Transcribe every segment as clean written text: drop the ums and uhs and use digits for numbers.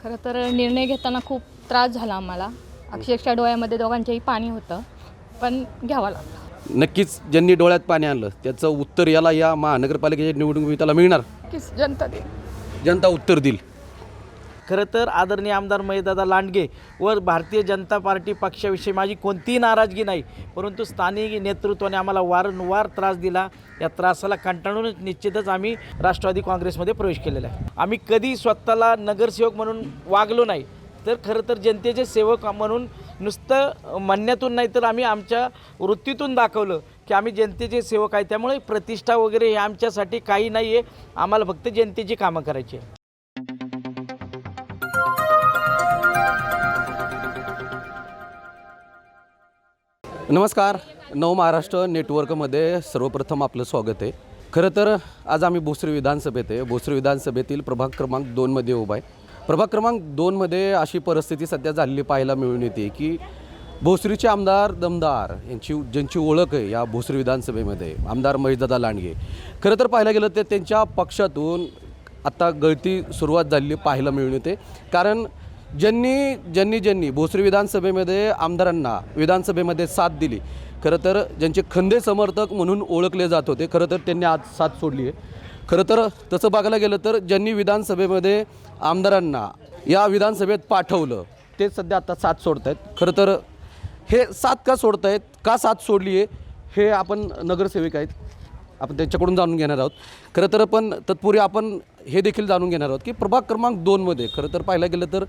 खरं तर निर्णय घेताना खूप त्रास झाला आम्हाला. अक्षरशः डोळ्यामध्ये दोघांच्याही पाणी होतं, पण घ्यावं लागलं. नक्कीच ज्यांनी डोळ्यात पाणी आणलं त्याचं उत्तर याला या महानगरपालिकेच्या निवडणुकीत त्याला मिळणार. नक्कीच जनता देईल. जनता उत्तर देईल. खरं तर आदरणीय आमदार महेशदादा लांडगे व भारतीय जनता पार्टी पक्षाविषयी माझी कोणतीही नाराजगी नाही, परंतु स्थानिक नेतृत्वाने आम्हाला वारंवार त्रास दिला. या त्रासाला कंटाळूनच निश्चितच आम्ही राष्ट्रवादी काँग्रेसमध्ये प्रवेश केलेला आहे. आम्ही कधी स्वतःला नगरसेवक म्हणून वागलो नाही, तर खरं तर जनतेचे सेवक म्हणून नुसतं म्हणण्यातून नाही तर आम्ही आमच्या वृत्तीतून दाखवलं की आम्ही जनतेचे सेवक आहे. त्यामुळे प्रतिष्ठा वगैरे हे आमच्यासाठी काही नाही आहे. आम्हाला फक्त जनतेची कामं करायची आहे. नमस्कार, नव महाराष्ट्र नेटवर्कमध्ये सर्वप्रथम आपलं स्वागत आहे. खरं तर आज आम्ही भोसरी विधानसभेत आहे. भोसरी विधानसभेतील प्रभाग क्रमांक 2मध्ये उभा आहे. प्रभाग क्रमांक 2मध्ये अशी परिस्थिती सध्या झालेली पाहायला मिळून येते की भोसरीचे आमदार दमदार ज्यांची ओळख आहे या भोसरी विधानसभेमध्ये आमदार महेशदादा लांडगे, खरं तर पाहायला गेलं तर त्यांच्या पक्षातून आता गळती सुरुवात झालेली पाहायला मिळून येते. कारण ज्यांनी भोसरी विधानसभेमध्ये आमदारांना विधानसभेमध्ये साथ दिली, खरं तर ज्यांचे खंदे समर्थक म्हणून ओळखले जात होते, खरं तर त्यांनी आज साथ सोडली आहे. खरं तर तसं बघायला गेलं तर ज्यांनी विधानसभेमध्ये आमदारांना या विधानसभेत पाठवलं ते सध्या आता साथ सोडत आहेत. खरं तर हे साथ का सोडत आहेत, का साथ सोडली आहे हे आपण नगरसेवक आहेत, आपण त्यांच्याकडून जाणून घेणार आहोत. खरं तर पण तत्पूर्वी आपण हे देखील जाणून घेणार आहोत की प्रभाग क्रमांक 2मध्ये खरं तर पाहायला गेलं तर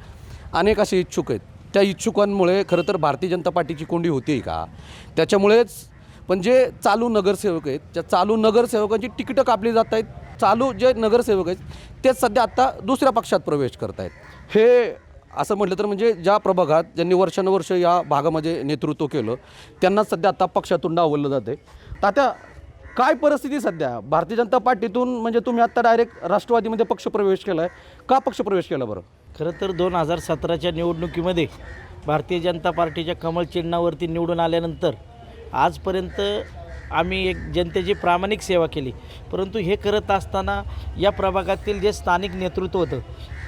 अनेक असे इच्छुक आहेत. त्या इच्छुकांमुळे खरं तर भारतीय जनता पार्टीची कोंडी होती का, त्याच्यामुळेच पण जे चालू नगरसेवक आहेत त्या चालू नगरसेवकांची तिकीटं कापली जात आहेत. चालू जे नगरसेवक आहेत ते सध्या आता दुसऱ्या पक्षात प्रवेश करत आहेत. हे असं म्हटलं तर म्हणजे ज्या प्रभागात ज्यांनी वर्षानुवर्ष या भागामध्ये नेतृत्व केलं त्यांना सध्या आता पक्षातून डावललं जातं आहे. तात्या, काय परिस्थिती सध्या भारतीय जनता पार्टीतून, म्हणजे तुम्ही आत्ता डायरेक्ट राष्ट्रवादीमध्ये पक्षप्रवेश केला आहे, का पक्षप्रवेश केला बरं? खरं तर 2017च्या निवडणुकीमध्ये भारतीय जनता पार्टीच्या कमळ चिन्हावरती निवडून आल्यानंतर आजपर्यंत आम्ही एक जनतेची प्रामाणिक सेवा केली. परंतु हे करत असताना या प्रभागातील जे स्थानिक नेतृत्व होतं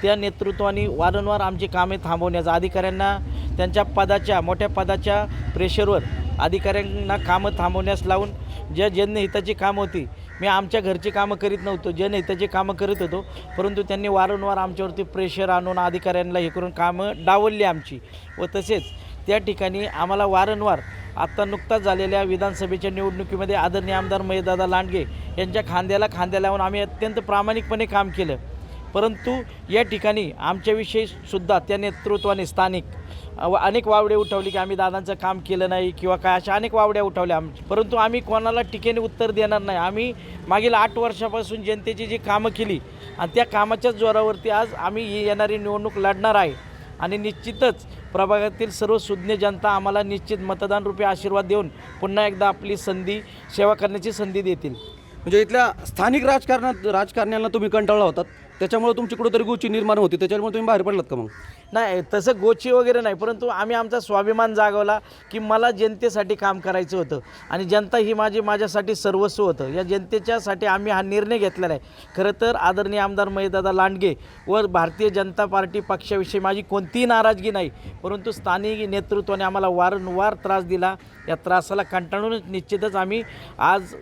त्या नेतृत्वाने वारंवार आमची कामे थांबवण्याचा, अधिकाऱ्यांना त्यांच्या पदाच्या मोठ्या पदाच्या प्रेशरवर अधिकाऱ्यांना कामं थांबवण्यास लावून ज्या जनहिताची कामं होती, मी आमच्या घरची कामं करीत नव्हतो, जनहिताची कामं करीत होतो, परंतु त्यांनी वारंवार आमच्यावरती प्रेशर आणून अधिकाऱ्यांना हे करून कामं डावलली आमची. व तसेच त्या ठिकाणी आम्हाला वारंवार आत्ता नुकताच झालेल्या विधानसभेच्या निवडणुकीमध्ये आदरणीय आमदार महेशदादा लांडगे यांच्या खांद्याला खांद्या लावून आम्ही अत्यंत प्रामाणिकपणे काम केलं. परंतु या ठिकाणी आमच्याविषयी सुद्धा त्या नेतृत्वाने स्थानिक अनेक वावडे उठवली की आम्ही दादांचं काम केलं नाही किंवा काय, अशा अनेक वावड्या उठवल्या परंतु आम्ही कोणाला टीकेने उत्तर देणार नाही. आम्ही मागील 8 वर्षापासून जनतेची जी कामं केली आणि त्या कामाच्याच जोरावरती आज आम्ही येणारी निवडणूक लढणार आहे. आणि निश्चितच प्रभागातील सर्व सुज्ञ जनता आम्हाला निश्चित मतदानरूपी आशीर्वाद देऊन पुन्हा एकदा आपली सेवा करण्याची संधी देतील. म्हणजे इथल्या स्थानिक राजकारण्यांना तुम्ही कंटाळला होतात, त्याच्यामुळे तुमची कुठेतरी गोची निर्माण होती, त्याच्यामुळे तुम्ही बाहेर पडलात का? मग नाही, तसं गोची वगैरे नाही, परंतु आम्ही आमचा स्वाभिमान जागवला की मला जनतेसाठी काम करायचं होतं आणि जनता ही माझ्यासाठी सर्वस्व होतं. या जनतेच्यासाठी आम्ही हा निर्णय घेतलेला आहे. खरं तर आदरणीय आमदार महेशदादा लांडगे व भारतीय जनता पार्टी पक्षाविषयी माझी कोणतीही नाराजगी नाही, परंतु स्थानिक नेतृत्वाने आम्हाला वारंवार त्रास दिला. या त्रासाला कंटाळूनच निश्चितच आम्ही आज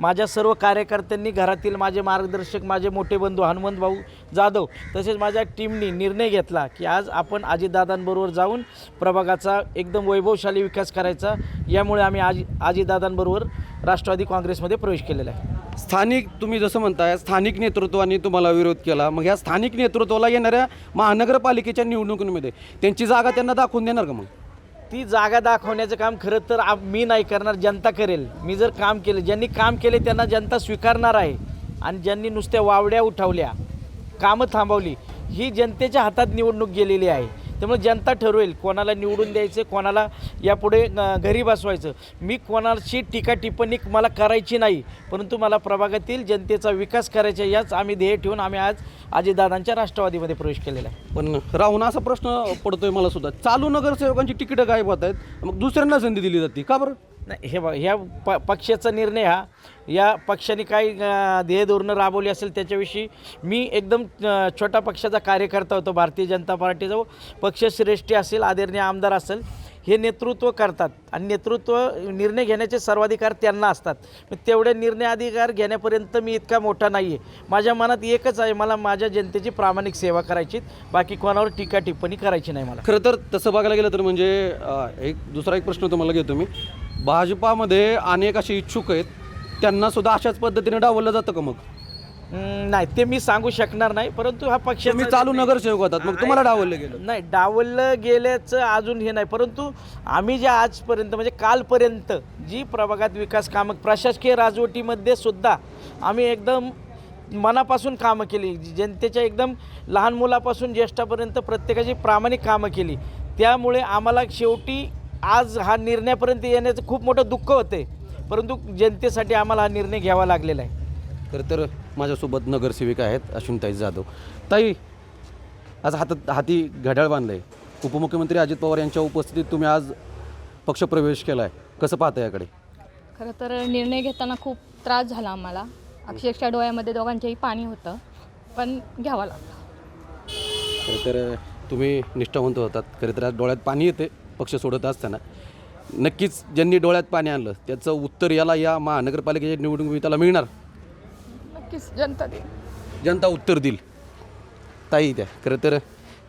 माझ्या सर्व कार्यकर्त्यांनी, घरातील माझे मार्गदर्शक, माझे मोठे बंधू हनुमंत भाऊ जाधव तसेच माझ्या टीमनी निर्णय घेतला की आज आपण अजितदादांबरोबर जाऊन प्रभागाचा एकदम वैभवशाली विकास करायचा. यामुळे आम्ही अजितदादांबरोबर राष्ट्रवादी काँग्रेसमध्ये प्रवेश केलेला आहे. स्थानिक, तुम्ही जसं म्हणताय स्थानिक नेतृत्वाने तुम्हाला विरोध केला, मग या स्थानिक नेतृत्वाला येणाऱ्या महानगरपालिकेच्या निवडणुकीमध्ये त्यांची जागा त्यांना दाखवून देणार का? मग ती जागा दाखवण्याचं काम खरं तर मी नाही करणार, जनता करेल. मी जर काम केलं, ज्यांनी काम केले त्यांना जनता स्वीकारणार आहे आणि ज्यांनी नुसत्या वावड्या उठवल्या, कामं थांबवली, ही जनतेच्या हातात निवडणूक गेलेली आहे. त्यामुळे जनता ठरवेल कोणाला निवडून द्यायचं, कोणाला यापुढे घरी बसवायचं. मी कोणाशी टीका टिप्पणी मला करायची नाही, परंतु मला प्रभागातील जनतेचा विकास करायचा, याच आम्ही ध्येय ठेवून आम्ही आज अजितदादांच्या राष्ट्रवादीमध्ये प्रवेश केलेला आहे. पण राहून असा प्रश्न पडतोय मला सुद्धा, चालू नगरसेवकांची तिकीटं गायब होत आहेत, मग दुसऱ्यांना संधी दिली जाते का बरं? नाही हे ह्या पक्षाचा निर्णय हा या पक्षाने काय ध्येयधोरणं राबवली असेल त्याच्याविषयी मी एकदम छोटा पक्षाचा कार्यकर्ता होतो. भारतीय जनता पार्टीचा पक्षश्रेष्ठी असेल, आदरणीय आमदार असेल, हे नेतृत्व करतात आणि नेतृत्व निर्णय घेण्याचे सर्वाधिकार त्यांना असतात. तेवढे निर्णय अधिकार घेण्यापर्यंत मी इतका मोठा नाही आहे. माझ्या मनात एकच आहे, मला माझ्या जनतेची प्रामाणिक सेवा करायची, बाकी कोणावर टीका टिप्पणी करायची नाही मला. खरं तर तसं बघायला गेलं तर म्हणजे दुसरा एक प्रश्न तुम्हाला घेतो मी. भाजपामध्ये अनेक असे इच्छुक आहेत, त्यांना सुद्धा अशाच पद्धतीने डावललं जातं का? मग नाही ते मी सांगू शकणार नाही, परंतु हा पक्ष तुम्ही चालू नगरसेवक होतात, मग तुम्हाला डावललं गेलं? नाही, डावललं गेल्याचं अजून हे नाही, परंतु आम्ही जे आजपर्यंत म्हणजे कालपर्यंत जी प्रभागात विकास कामं प्रशासकीय राजवटीमध्ये सुद्धा आम्ही एकदम मनापासून कामं केली, जनतेच्या एकदम लहान मुलापासून ज्येष्ठापर्यंत प्रत्येकाची प्रामाणिक कामं केली. त्यामुळे आम्हाला शेवटी आज हा निर्णयापर्यंत येण्याचं खूप मोठं दुःख होते, परंतु जनतेसाठी आम्हाला हा निर्णय घ्यावा लागलेला आहे. खरं तर माझ्यासोबत नगरसेविका आहेत अश्विनीताई जाधव. ताई, आज हाती घड्याळ बांधलं आहे. उपमुख्यमंत्री अजित पवार यांच्या उपस्थितीत तुम्ही आज पक्षप्रवेश केला आहे, कसं पाहता याकडे? खरं तर निर्णय घेताना खूप त्रास झाला आम्हाला. अक्षरशः डोळ्यामध्ये दोघांच्याही पाणी होतं, पण घ्यावा लागला. खरं तर तुम्ही निष्ठावंत होतात. खरं तर आज डोळ्यात पाणी येते पक्ष सोडत असताना. नक्कीच ज्यांनी डोळ्यात पाणी आणलं त्याचं उत्तर या महानगरपालिकेच्या निवडणुकीत त्याला मिळणार. नक्कीच जनता देईल. जनता उत्तर देईल. ताई, त्या खरं तर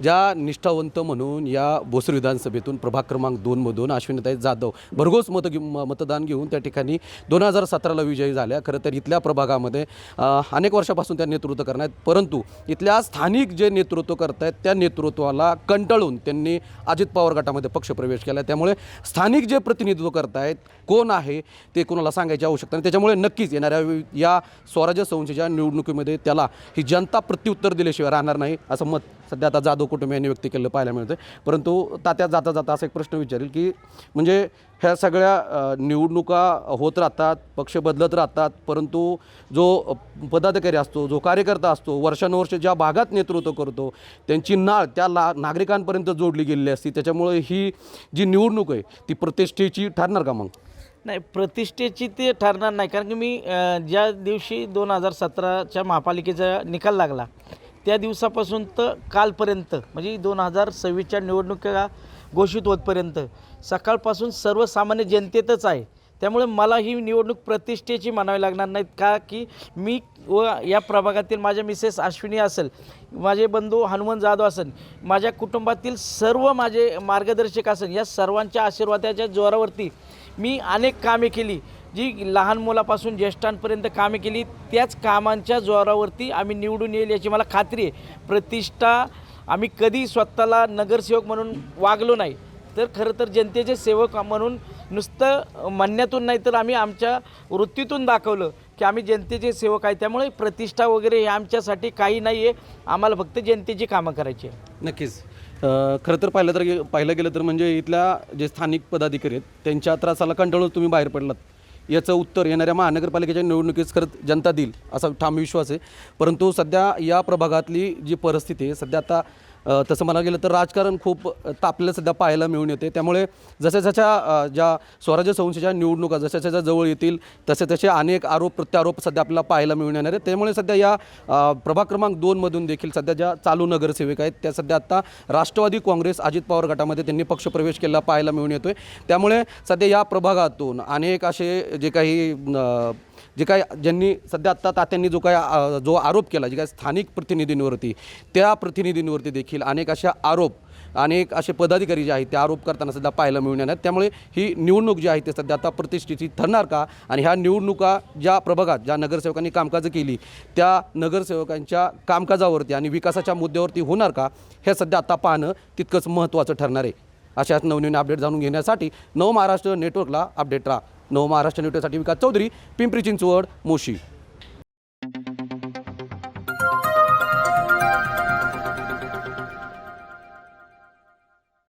ज्या निष्ठावंत म्हणून या भोसरी विधानसभेतून प्रभाग क्रमांक 2मधून अश्विनीताई जाधव भरघोस मतदान घेऊन त्या ठिकाणी 2017ला विजयी झाल्या. खरं तर इथल्या प्रभागामध्ये अनेक वर्षापासून त्या नेतृत्व करण्यात, परंतु इथल्या स्थानिक जे नेतृत्व करत आहेत त्या नेतृत्वाला कंटाळून त्यांनी अजित पवार गटामध्ये पक्षप्रवेश केला. त्यामुळे स्थानिक जे प्रतिनिधित्व करत आहेत कोण आहे ते कोणाला सांगायची आवश्यकता नाही. त्याच्यामुळे नक्कीच येणाऱ्या या स्वराज्य संस्थेच्या निवडणुकीमध्ये त्याला ही जनता प्रत्युत्तर दिल्याशिवाय राहणार नाही, असं मत सध्या आता जाधव कुटुंबियांनी व्यक्त केलं पाहायला मिळतं. परंतु तात्या जाता जाता असा एक प्रश्न विचारेल की म्हणजे ह्या सगळ्या निवडणुका होत राहतात, पक्ष बदलत राहतात, परंतु जो पदाधिकारी असतो, जो कार्यकर्ता असतो, वर्षानुवर्ष ज्या भागात नेतृत्व करतो त्यांची नाळ त्या नागरिकांपर्यंत जोडली गेलेली असते. त्याच्यामुळे ही जी निवडणूक आहे ती प्रतिष्ठेची ठरणार का? मग नाही, प्रतिष्ठेची ते ठरणार नाही, कारण की मी ज्या दिवशी 2017च्या महापालिकेचा निकाल लागला त्या दिवसापासून तर कालपर्यंत म्हणजे 2026च्या निवडणुका घोषित होतपर्यंत सकाळपासून सर्वसामान्य जनतेतच आहे. त्यामुळे मला ही निवडणूक प्रतिष्ठेची म्हणावी लागणार नाहीत, का की मी व या प्रभागातील माझ्या मिसेस अश्विनी असेल, माझे बंधू हनुमंत जाधव असेल, माझ्या कुटुंबातील सर्व माझे मार्गदर्शक असेल, या सर्वांच्या आशीर्वादाच्या जोरावरती मी अनेक कामे केली, जी लहान मुलापासून ज्येष्ठांपर्यंत कामे केली. त्याच कामांच्या जोरावरती आम्ही निवडून येईल याची मला खात्री आहे. प्रतिष्ठा आम्ही कधी स्वतःला नगरसेवक म्हणून वागलो नाही, तर खरं तर जनतेचे सेवक म्हणून नुसतं म्हणण्यातून नाही तर आम्ही आमच्या वृत्तीतून दाखवलं की आम्ही जनतेचे सेवक आहे. त्यामुळे प्रतिष्ठा वगैरे हे आमच्यासाठी काही नाही आहे, आम्हाला फक्त जनतेची कामं करायची आहे. नक्कीच. खरं तर पाहिलं गेलं तर म्हणजे इथल्या जे स्थानिक पदाधिकारी आहेत त्यांच्या त्रासाला कंटाळून तुम्ही बाहेर पडलात. याचं उत्तर येणाऱ्या महानगरपालिकेच्या निवडणुकीत खरंच जनता देईल असा ठाम विश्वास आहे. परंतु सध्या या प्रभागातली जी परिस्थिती आहे सध्या आता तसं म्हणायला गेलं तर राजकारण खूप तापलेलं सध्या पाहायला मिळून येते. त्यामुळे जशा जशा ज्या स्वराज्य संस्थेच्या निवडणुका जशा जशा जवळ येतील तसे तसे अनेक आरोप प्रत्यारोप सध्या आपल्याला पाहायला मिळून येणार आहेत. त्यामुळे सध्या या प्रभाग क्रमांक 2मधून देखील सध्या ज्या चालू नगरसेविका आहेत त्या सध्या आता राष्ट्रवादी काँग्रेस अजित पवार गटामध्ये त्यांनी पक्षप्रवेश केला पाहायला मिळून येतो आहे. त्यामुळे सध्या या प्रभागातून अनेक असे जे काही ज्यांनी सध्या आत्ता तात्यांनी जो आरोप केला जे काही स्थानिक प्रतिनिधींवरती त्या प्रतिनिधींवरती देखील अनेक अशा आरोप अनेक असे पदाधिकारी जे आहेत ते आरोप करताना सध्या पाहायला मिळून येणार. त्यामुळे ही निवडणूक जी आहे ते सध्या आता प्रतिष्ठेची ठरणार का आणि ह्या निवडणुका ज्या प्रभागात ज्या नगरसेवकांनी कामकाजं केली त्या नगरसेवकांच्या कामकाजावरती आणि विकासाच्या मुद्द्यावरती होणार का हे सध्या आता पाहणं तितकंच महत्त्वाचं ठरणार आहे. अशाच नवनवीन अपडेट जाणून घेण्यासाठी नवमहाराष्ट्र नेटवर्कला अपडेट राहा. नवमहाराष्ट्र नेटवर्कसाठी विकास चौधरी, पिंपरी चिंचवड, मोशी.